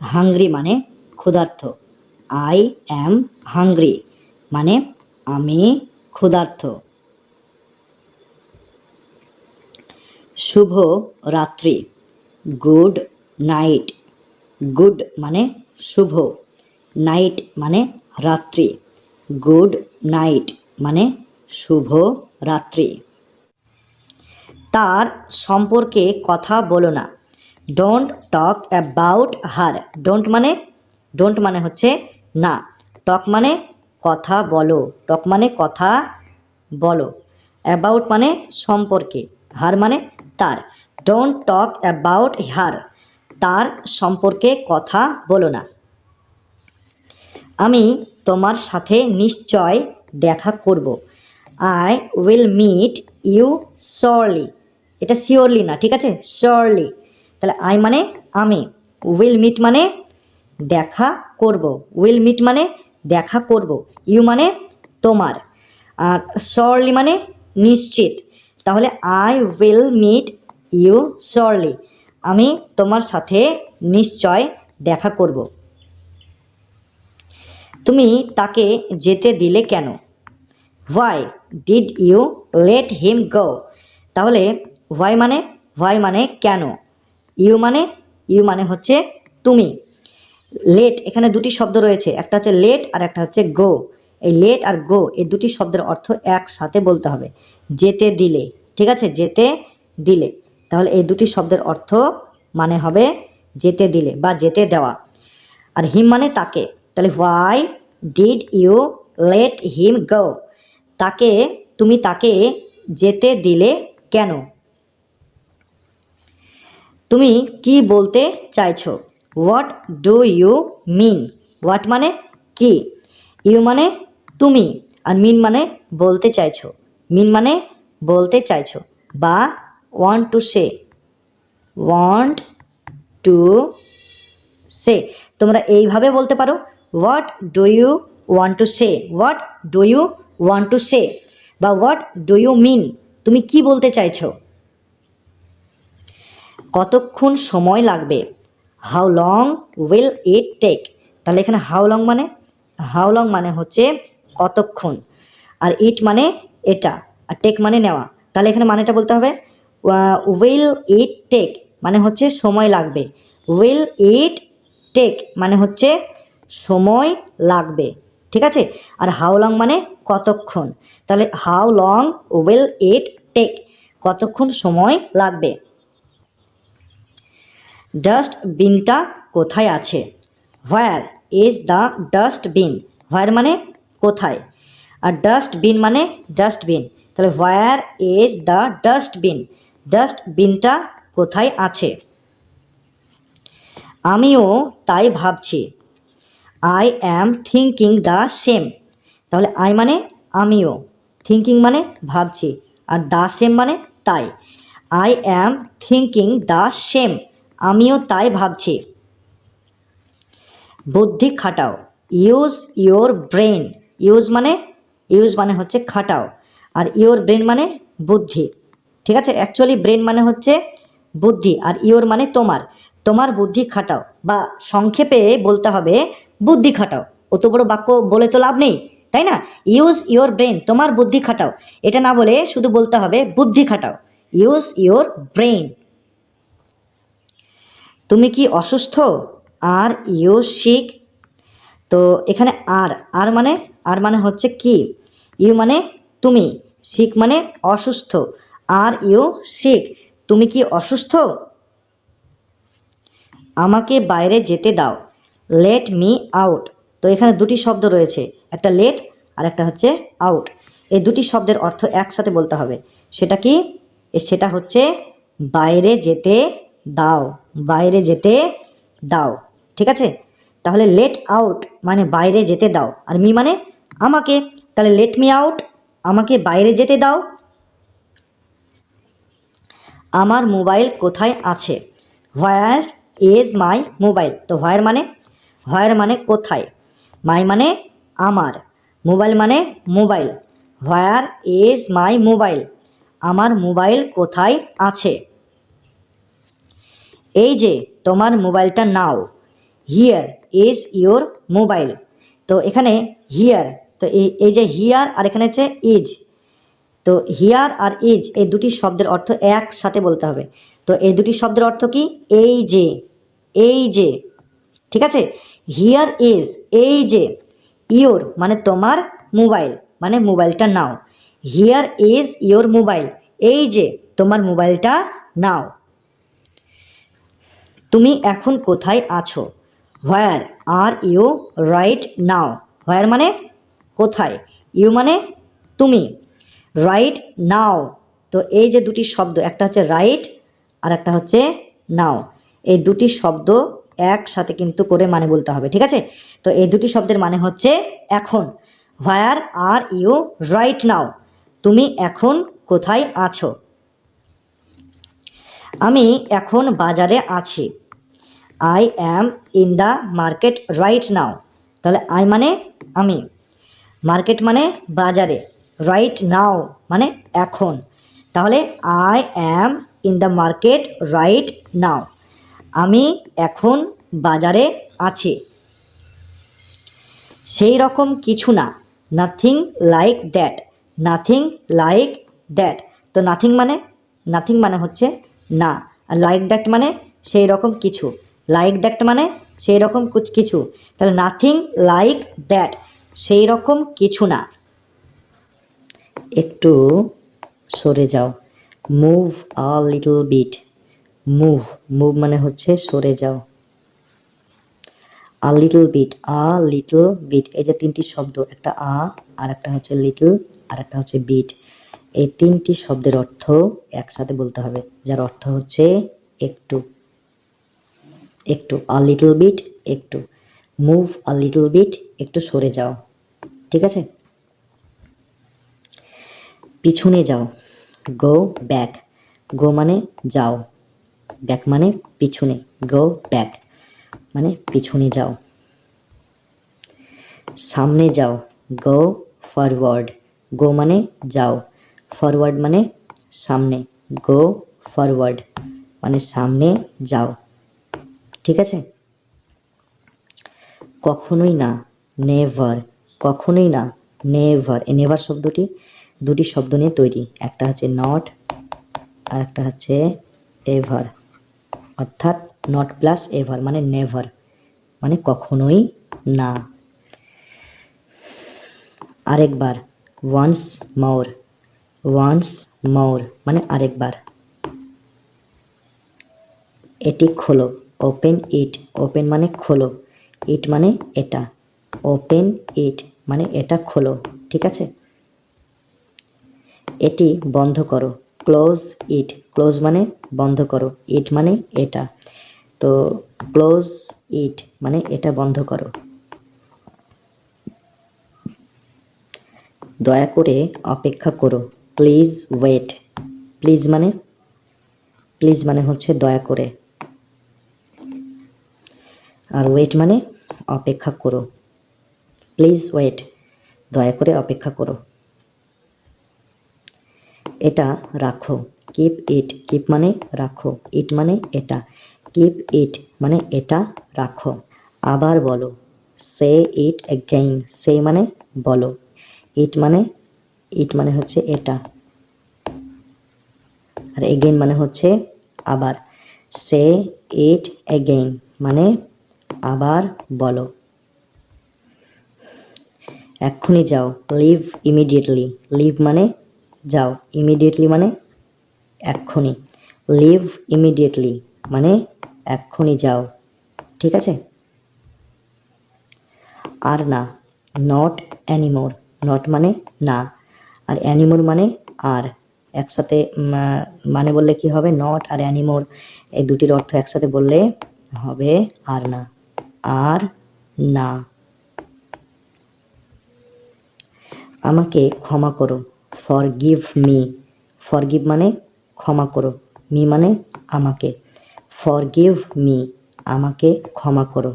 হাংরি মানে ক্ষুধার্ত, আই অ্যাম হাংরি মানে আমি ক্ষুধার্ত। শুভ রাত্রি, গুড নাইট, গুড মানে শুভ, নাইট মানে রাত্রি, গুড নাইট মানে শুভ রাত্রি। তার সম্পর্কে কথা বলো না, don't talk about her, don't মানে হচ্ছে না, টক মানে কথা বলো, টক মানে কথা বলো, অ্যাবাউট মানে সম্পর্কে, হার মানে তার, ডোন্ট টক অ্যাবাউট হার, তার সম্পর্কে কথা বলো না। আমি তোমার সাথে নিশ্চয় দেখা করব, I will meet you surely, এটা শিওরলি না, ঠিক আছে, শিওরলি। তাহলে আই মানে আমি, উইল মিট মানে দেখা করব, উইল মিট মানে দেখা করব, ইউ মানে তোমার, আর শিওরলি মানে নিশ্চিত। তাহলে I will meet you surely, আমি তোমার সাথে নিশ্চয় দেখা করব। তুমি তাকে যেতে দিলে কেন? Why did you let him go, তাহলে হোয়াই মানে কেন, ইউ মানে হচ্ছে তুমি, লেট এখানে দুটি শব্দ রয়েছে, একটা হচ্ছে লেট আর একটা হচ্ছে গো, এই লেট আর গো এই দুটি শব্দের অর্থ একসাথে বলতে হবে, যেতে দিলে, ঠিক আছে, যেতে দিলে, তাহলে এই দুটি শব্দের অর্থ মানে হবে যেতে দিলে বা যেতে দেওয়া। আর হিম মানে তাকে, তাহলে why did you let him go, তুমি তাকে যেতে দিলে কেন? তুমি কি বলতে চাইছো? What do you mean? What মানে কি, ইউ মানে তুমি, আর মিন মানে বলতে চাইছো। মিন মানে বলতে চাইছো, বা want to say, want to say. তোমরা এইভাবে বলতে পারো, what do you want to say, what do you want to say, বা হোয়াট ডু ইউ মিন, তুমি কি বলতে চাইছো। কতক্ষণ সময় লাগবে? How long will it take? তাহলে এখানে হাউ লং মানে হচ্ছে কতক্ষণ, আর ইট মানে এটা, আর টেক মানে নেওয়া। তাহলে এখানে মানেটা বলতে হবে, উইল ইট টেক মানে হচ্ছে সময় লাগবে, উইল ইট টেক মানে হচ্ছে সময় লাগবে, ঠিক আছে। আর হাউ লং মানে কতক্ষণ, তাহলে how long will it take, কতক্ষণ সময় লাগবে। ডাস্টবিনটা কোথায় আছে? Where is the dustbin? Where মানে কোথায়, আর ডাস্টবিন মানে ডাস্টবিন, তাহলে হোয়ার ইজ দ্য ডাস্টবিন, ডাস্টবিনটা কোথায় আছে। আমিও তাই ভাবছি, I am thinking the same. তাহলে আই মানে আমিও, থিঙ্কিং মানে ভাবছি, আর দ্য সেম মানে তাই। I am thinking the same, আমিও তাই ভাবছি। বুদ্ধি খাটাও, ইউজ ইয়োর ব্রেন। ইউজ মানে হচ্ছে খাটাও, আর ইয়োর ব্রেন মানে বুদ্ধি, ঠিক আছে। অ্যাকচুয়ালি ব্রেন মানে হচ্ছে বুদ্ধি, আর ইয়োর মানে তোমার বুদ্ধি খাটাও, বা সংক্ষেপে বলতে হবে বুদ্ধি খাটাও। অত বড় বাক্য বলে তো লাভ নেই, তাই না। ইউজ ইয়োর ব্রেন, তোমার বুদ্ধি খাটাও, এটা না বলে শুধু বলতে হবে বুদ্ধি খাটাও, ইউজ ইয়োর ব্রেন। তুমি কি অসুস্থ? Are you sick? তো এখানে আর মানে হচ্ছে কি, ইউ মানে তুমি, সিক মানে অসুস্থ, আর ইউ সিক, তুমি কি অসুস্থ? আমাকে বাইরে যেতে দাও, লেট মি আউট। তো এখানে দুটি শব্দ রয়েছে, একটা লেট আর একটা হচ্ছে আউট। এই দুটি শব্দের অর্থ একসাথে বলতে হবে। সেটা কি, সেটা হচ্ছে বাইরে যেতে দাও, বাইরে যেতে দাও, ঠিক আছে। তাহলে লেট আউট মানে বাইরে যেতে দাও, আর মি মানে আমাকে, তাহলে লেট মি আউট, আমাকে বাইরে যেতে দাও। আমার মোবাইল কোথায় আছে? Where is my mobile? তো হোয়ার মানে কোথায়, মাই মানে আমার, মোবাইল মানে mobile. Where is my mobile, আমার মোবাইল কোথায় আছে। এই যে তোমার মোবাইলটা নাও, হিয়ার ইজ ইয়োর মোবাইল। তো এখানে হিয়ার, তো এই যে হিয়ার আর এখানে হচ্ছে ইজ, তো হিয়ার আর ইজ এই দুটি শব্দের অর্থ একসাথে বলতে হবে। তো এই দুটি শব্দের অর্থ কি, এই যে, ঠিক আছে। হিয়ার ইজ, এই যে, ইয়োর মানে তোমার, মোবাইল মানে মোবাইলটা নাও। হিয়ার ইজ ইয়োর মোবাইল, এই যে তোমার মোবাইলটা নাও। তুমি এখন কোথায় আছো? হোয়ার আর ইউ রাইট নাও? হোয়ার মানে কোথায়, ইউ মানে তুমি, রাইট নাও। তো এই যে দুটি শব্দ, একটা হচ্ছে রাইট আর একটা হচ্ছে নাও, এই দুটি শব্দ একসাথে কিন্তু করে মানে বলতে হবে, ঠিক আছে। তো এই দুটি শব্দের মানে হচ্ছে এখন। হোয়ার আর ইউ রাইট নাও, তুমি এখন কোথায় আছো। আমি এখন বাজারে আছি, I am in the market right now. তাহলে আই মানে আমি, মার্কেট মানে বাজারে, রাইট নাও মানে এখন। তাহলে I am in the market right now, আমি এখন বাজারে আছি। সেই রকম কিছু না, nothing like that, nothing like that. তো নাথিং মানে হচ্ছে না, আর লাইক দ্যাট মানে সেই রকম কিছু, লাইক দ্যাট মানে সেই রকম কিছু, তাহলে নাথিং লাইক দ্যাট, সেই রকম কিছু না। একটু সরে যাও, move a little bit. Move মানে হচ্ছে সরে যাও। A little bit, a little bit, এই যে তিনটি শব্দ, একটা আ, আর একটা হচ্ছে লিটল, আর একটা হচ্ছে বিট, এই তিনটি শব্দের অর্থ একসাথে বলতে হবে, যার অর্থ হচ্ছে একটু। একটু, আ লিটল বিট, একটু। মুভ আ লিটল বিট, একটু সরে যাও। ঠিক আছে? পিছনে যাও, গো ব্যাক। গো মানে যাও, ব্যাক মানে পিছনে, গো ব্যাক মানে পিছনে যাও। সামনে যাও, গো ফরওয়ার্ড। গো মানে যাও, ফরওয়ার্ড মানে সামনে, গো ফরওয়ার্ড মানে সামনে যাও। ঠিক আছে? কখনোই না, নেভার। কখনোই না, নেভার। এই নেভার শব্দটি দুটি শব্দ নিয়ে তৈরি, একটা হচ্ছে নট আর একটা হচ্ছে এভার, অর্থাৎ নট প্লাস এভার মানে নেভার, মানে কখনোই না। আরেকবার, ওয়ান্স মোর। ওয়ান্স মোর মানে আরেকবার। এটি খোলো, ওপেন ইট। ওপেন মানে খোলো, ইট মানে এটা, ওপেন ইট মানে এটা খোলো। ঠিক আছে? এটি বন্ধ করো, ক্লোজ ইট। ক্লোজ মানে বন্ধ করো, ইট মানে এটা, তো ক্লোজ ইট মানে এটা বন্ধ করো। দয়া করে অপেক্ষা করো, প্লিজ ওয়েট। প্লিজ মানে হচ্ছে দয়া করে, আর ওয়েট মানে অপেক্ষা করো। প্লিজ ওয়েট, দয়া করে অপেক্ষা করো। এটা রাখো, কিপ ইট। কিপ মানে রাখো, ইট মানে এটা, কিপ ইট মানে এটা রাখো। আবার বলো, সে ইট অ্যাগেইন। সে মানে বলো, ইট মানে হচ্ছে এটা, আর এগেইন মানে হচ্ছে আবার। সে ইট অ্যাগেইন মানে আবার বলো। এক্ষুনি যাও, লিভ ইমিডিয়েটলি। লিভ মানে যাও, ইমিডিয়েটলি মানে এক্ষুনি, লিভ ইমিডিয়েটলি মানে এক্ষুনি যাও। ঠিক আছে? আর না, নট অ্যানিমোর। নট মানে না, আর অ্যানিমোর মানে আর। একসাথে মানে বললে কি হবে, নট আর অ্যানিমোর এই দুটির অর্থ একসাথে বললে হবে আর না, আর না। আমাকে ক্ষমা করো, ফরগিভ মি। ফরগিভ মানে ক্ষমা করো, মি মানে আমাকে, ফরগিভ মি আমাকে ক্ষমা করো।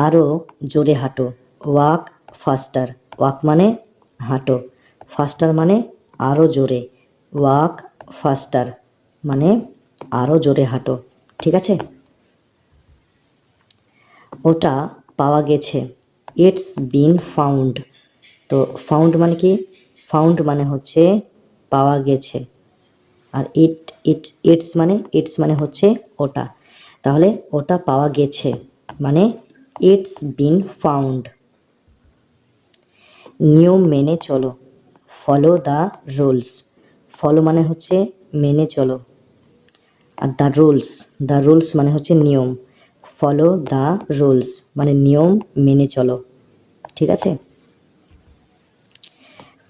আরও জোরে হাঁটো, ওয়াক ফাস্টার। ওয়াক মানে হাঁটো, ফাস্টার মানে আরও জোরে, ওয়াক ফাস্টার মানে আরও জোরে হাঁটো। ঠিক আছে? ওটা পাওয়া গেছে, ইটস বিন ফাউন্ড। তো ফাউন্ড মানে কি? ফাউন্ড মানে হচ্ছে পাওয়া গেছে, আর ইটস মানে হচ্ছে ওটা, তাহলে ওটা পাওয়া গেছে মানে ইটস বিন ফাউন্ড। নিয়ম মেনে চলো, ফলো দ্য রুলস। ফলো মানে হচ্ছে মেনে চলো, আর দ্য রুলস মানে হচ্ছে নিয়ম। ফলো দ্য রুলস মানে নিয়ম মেনে চলো। ঠিক আছে?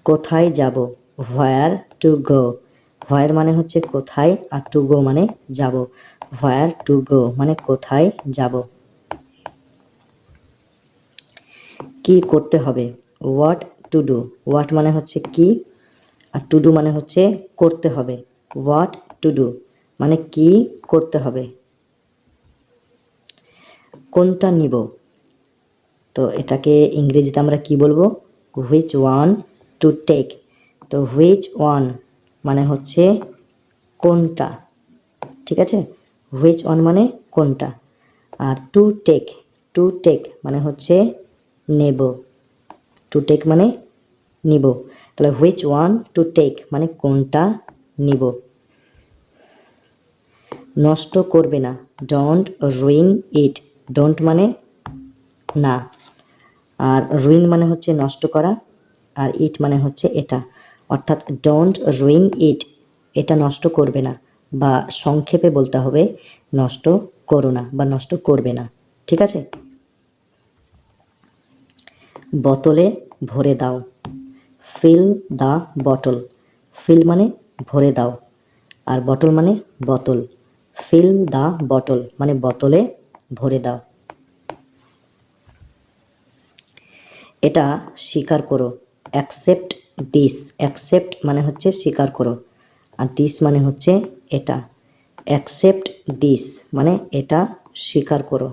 কোথায় যাব, হোয়ার টু গো। হোয়ার মানে হচ্ছে কোথায়, আর টু গো মানে যাব। হোয়ার টু গো মানে কোথায় যাব। কি করতে হবে, হোয়াট টু ডু। হোয়াট মানে হচ্ছে কি, আর টু ডু মানে হচ্ছে করতে হবে। হোয়াট টু ডু মানে কি করতে হবে। কোনটা নিব, তো এটাকে ইংরেজিতে আমরা কি বলবো, হুইচ ওয়ান টু টেক। তো হুইচ ওয়ান মানে হচ্ছে কোনটা। ঠিক আছে? হুইচ ওয়ান মানে কোনটা, আর টু টেক মানে হচ্ছে নেব। টু টেক মানে নিব, তাহলে হুইচ ওয়ান টু টেক মানে কোনটা নিব। নষ্ট করবে না, ডোন্ট রুইন ইট। ডোন্ট মানে না, আর রুইন মানে হচ্ছে নষ্ট করা, আর ইট মানে হচ্ছে এটা, অর্থাৎ ডোন্ট রুইন ইট, এটা নষ্ট করবে না, বা সংক্ষেপে বলতে হবে নষ্ট করো না বা নষ্ট করবে না। ঠিক আছে? বোতলে ভরে দাও। Feel the bottle. ফিল মানে ভরে দাও, আর বটল মানে বোতল। ফিল দ্য বটল মানে বোতলে ভরে দাও। এটা স্বীকার করো। Accept this. অ্যাকসেপ্ট মানে হচ্ছে স্বীকার করো, আর দিস মানে হচ্ছে এটা। অ্যাকসেপ্ট দিস মানে এটা স্বীকার করো।